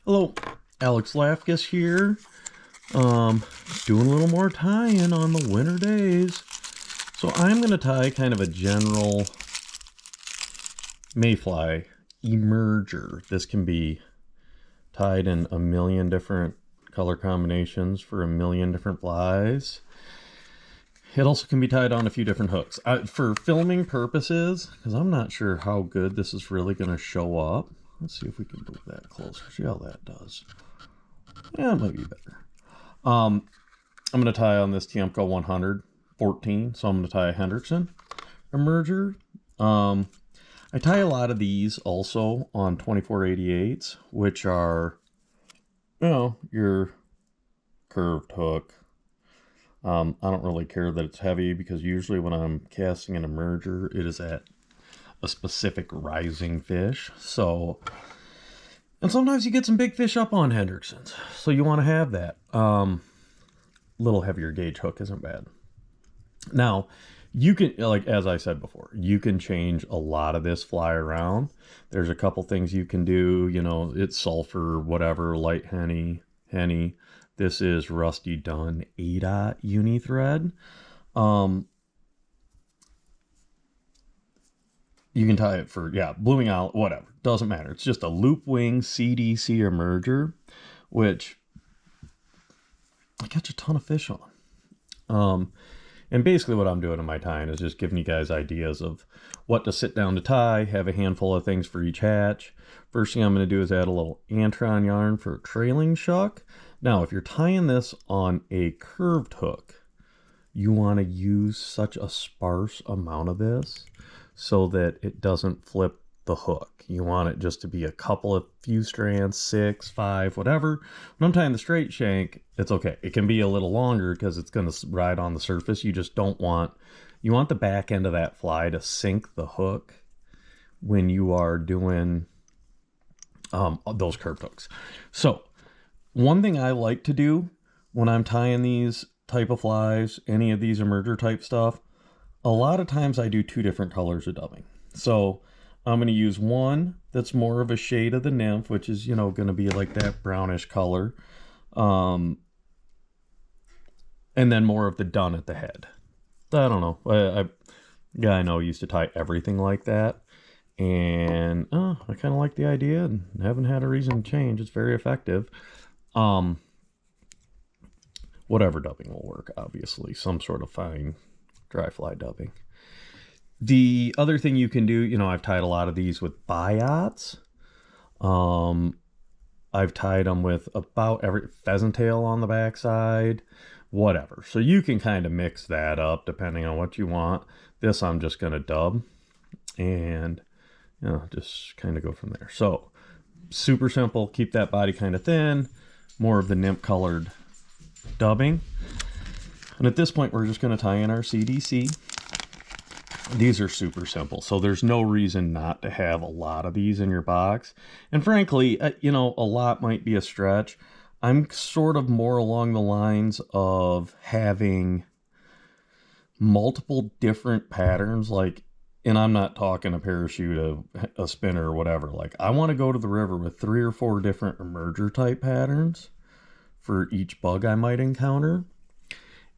Hello, Alex Lafkus here. Doing a little more tying on the winter days. So I'm going to tie kind of a general Mayfly emerger. This can be tied in a million different color combinations for a million different flies. It also can be tied on a few different hooks. For filming purposes, because I'm not sure how good this is really going to show up. Let's see if we can move that closer. See how that does. Yeah, it might be better. I'm going to tie on this Tiemco 114. So I'm going to tie a Henderson emerger. I tie a lot of these also on 2488s, which are, you know, your curved hook. I don't really care that it's heavy because usually when I'm casting an emerger, it is at a specific rising fish. So, and sometimes you get some big fish up on Hendersons, so you want to have that. Little heavier gauge hook isn't bad. Now, you can, like, as I said before, you can change a lot of this fly around. There's a couple things you can do, you know, it's sulfur, whatever, light henny. This is Rusty Dunn ADA uni thread. You can tie it for, yeah, blooming out, whatever. Doesn't matter. It's just a loop wing CDC emerger, which I catch a ton of fish on. And basically what I'm doing in my tying is just giving you guys ideas of what to sit down to tie, have a handful of things for each hatch. First thing I'm going to do is add a little Antron yarn for trailing shuck. Now, if you're tying this on a curved hook, you want to use such a sparse amount of this so that it doesn't flip the hook. You want it just to be a couple of few strands, 6, 5, whatever. When I'm tying the straight shank, it's okay. It can be a little longer because it's going to ride on the surface. You just don't want, you want the back end of that fly to sink the hook when you are doing those curved hooks. So one thing I like to do when I'm tying these type of flies, any of these emerger type stuff, a lot of times I do 2 different colors of dubbing. So I'm going to use one that's more of a shade of the nymph, which is, you know, going to be like that brownish color. And then more of the dun at the head. I don't know. A guy I know used to tie everything like that. And I kind of like the idea and haven't had a reason to change. It's very effective. Whatever dubbing will work, obviously. Some sort of fine dry fly dubbing. The other thing you can do, you know, I've tied a lot of these with biots. I've tied them with about every pheasant tail on the backside, whatever. So you can kind of mix that up depending on what you want. This I'm just going to dub and, you know, just kind of go from there. So super simple. Keep that body kind of thin. More of the nymph colored dubbing. And at this point, we're just going to tie in our CDC. These are super simple, so there's no reason not to have a lot of these in your box. And frankly, you know, a lot might be a stretch. I'm sort of more along the lines of having multiple different patterns, like, and I'm not talking a parachute, a spinner, or whatever. Like, I want to go to the river with 3 or 4 different emerger type patterns for each bug I might encounter.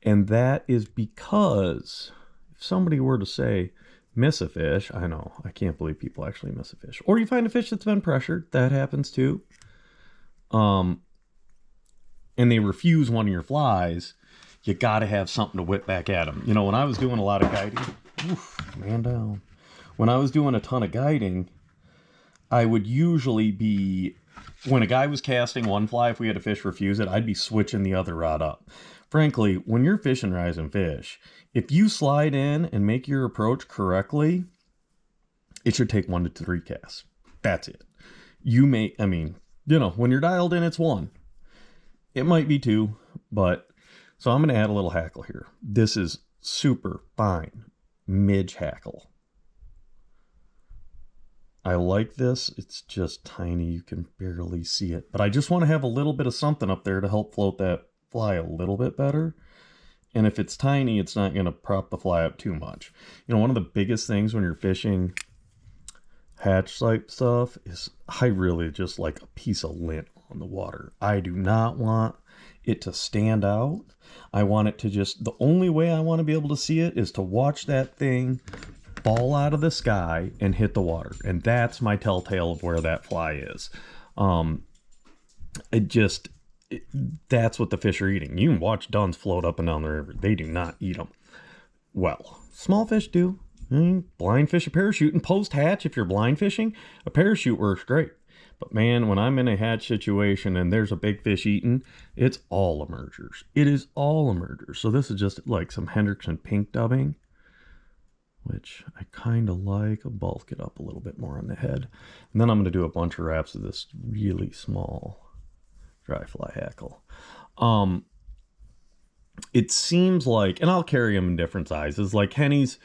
And that is because if somebody were to say, miss a fish, I know, I can't believe people actually miss a fish. Or you find a fish that's been pressured, that happens too. And they refuse one of your flies, you got to have something to whip back at them. You know, when I was doing a lot of guiding, man down. When I was doing a ton of guiding, I would usually be, when a guy was casting one fly, if we had a fish refuse it, I'd be switching the other rod up. Frankly, when you're fishing rising fish, if you slide in and make your approach correctly, it should take 1 to 3 casts. That's it. You may, I mean, you know, when you're dialed in, it's 1. It might be 2, but, so I'm going to add a little hackle here. This is super fine midge hackle. I like this. It's just tiny. You can barely see it. But I just want to have a little bit of something up there to help float that fly a little bit better. And if it's tiny, it's not going to prop the fly up too much. You know, one of the biggest things when you're fishing hatch type stuff is I really just like a piece of lint on the water. I do not want it to stand out. I want it to just, the only way I want to be able to see it is to watch that thing fall out of the sky and hit the water. And that's my telltale of where that fly is. That's what the fish are eating. You can watch duns float up and down the river. They do not eat them. Well, small fish do. Blind fish a parachute, and post hatch, if you're blind fishing, a parachute works great. But man, when I'm in a hatch situation and there's a big fish eating, it's all emergers. It is all emergers. So this is just like some Hendrickson pink dubbing, which I kind of like. I'll bulk it up a little bit more on the head. And then I'm going to do a bunch of wraps of this really small dry fly hackle. It seems like, and I'll carry them in different sizes, like Henny's,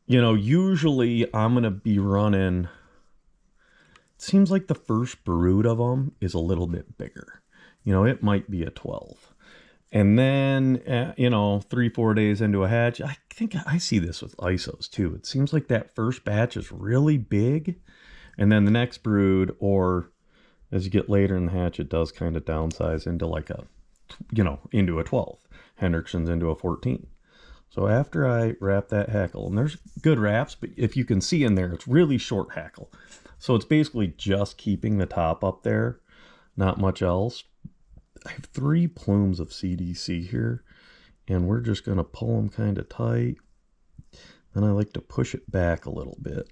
you know, usually I'm going to be running, it seems like the first brood of them is a little bit bigger. You know, it might be a 12. And then, you know, 3-4 days into a hatch, I think I see this with ISOs too. It seems like that first batch is really big. And then the next brood, or as you get later in the hatch, it does kind of downsize into like a, you know, into a 12. Hendrickson's into a 14. So after I wrap that hackle, and there's good wraps, but if you can see in there, it's really short hackle. So it's basically just keeping the top up there, not much else. I have 3 plumes of CDC here, and we're just going to pull them kind of tight. Then I like to push it back a little bit,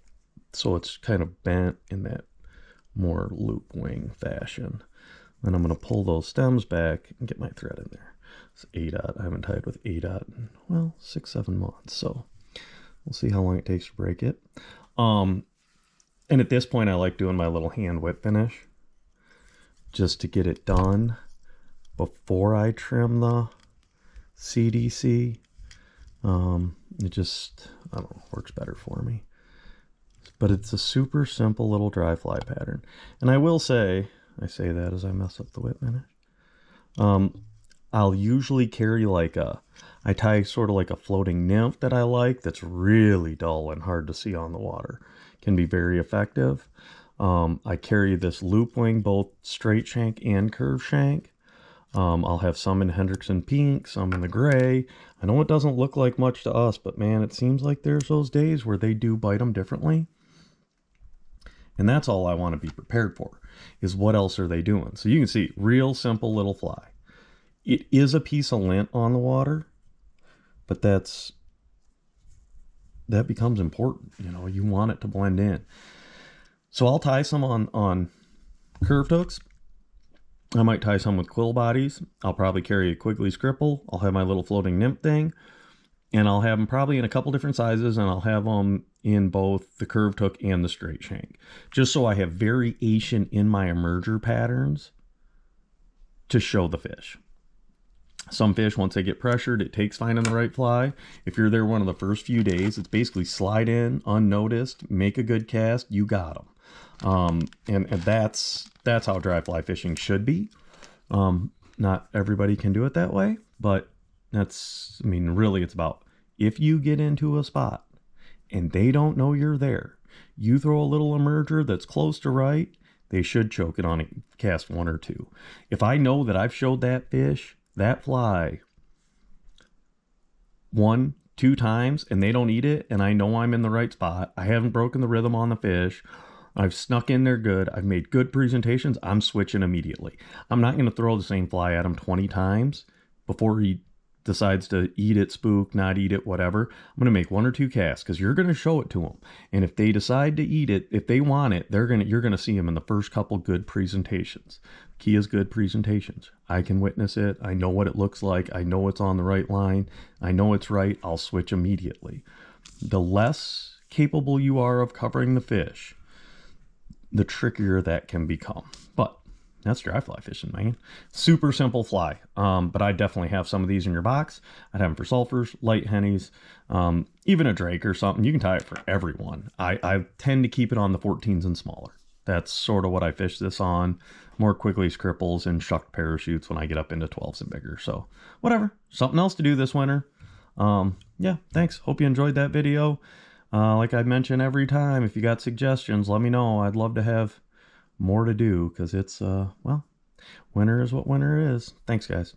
so it's kind of bent in that more loop wing fashion. Then I'm going to pull those stems back and get my thread in there. It's 8-aught. I haven't tied with 8-aught in, well, 6-7 months. So we'll see how long it takes to break it. And at this point, I like doing my little hand whip finish just to get it done before I trim the CDC. It just, I don't know, works better for me. But it's a super simple little dry fly pattern. And I will say, I say that as I mess up the whip finish. I'll usually carry like I tie sort of like a floating nymph that I like that's really dull and hard to see on the water. Can be very effective. I carry this loop wing, both straight shank and curve shank. I'll have some in Hendrickson pink, some in the gray. I know it doesn't look like much to us, but man, it seems like there's those days where they do bite them differently. And that's all I want to be prepared for, is what else are they doing? So you can see, real simple little fly. It is a piece of lint on the water, but that becomes important. You know, you want it to blend in. So I'll tie some on curved hooks. I might tie some with quill bodies. I'll probably carry a Quigley's cripple. I'll have my little floating nymph thing, and I'll have them probably in a couple different sizes, and I'll have them in both the curved hook and the straight shank, just so I have variation in my emerger patterns to show the fish. Some fish, once they get pressured, it takes finding the right fly. If you're there one of the first few days, it's basically slide in unnoticed, make a good cast, you got them. And that's how dry fly fishing should be. Not everybody can do it that way, but that's, I mean, really it's about, if you get into a spot and they don't know you're there, you throw a little emerger that's close to right, they should choke it on a cast 1 or 2. If I know that I've showed that fish, that fly 1-2 times and they don't eat it, and I know I'm in the right spot, I haven't broken the rhythm on the fish, I've snuck in there good, I've made good presentations, I'm switching immediately. I'm not going to throw the same fly at him 20 times before he decides to eat it, spook, not eat it, whatever. I'm going to make 1 or 2 casts, because you're going to show it to them. And if they decide to eat it, if they want it, you're going to see them in the first couple good presentations. Key is good presentations. I can witness it. I know what it looks like. I know it's on the right line. I know it's right. I'll switch immediately. The less capable you are of covering the fish, the trickier that can become. But that's dry fly fishing, man. Super simple fly. But I definitely have some of these in your box. I'd have them for sulfurs, light hennies, even a drake or something. You can tie it for everyone. I tend to keep it on the 14s and smaller. That's sort of what I fish this on. More Quigley's cripples and shucked parachutes when I get up into 12s and bigger. So whatever, something else to do this winter. Yeah, thanks. Hope you enjoyed that video. Like I mention every time, if you got suggestions, let me know. I'd love to have more to do, because it's, well, Winter is what winter is. Thanks, guys.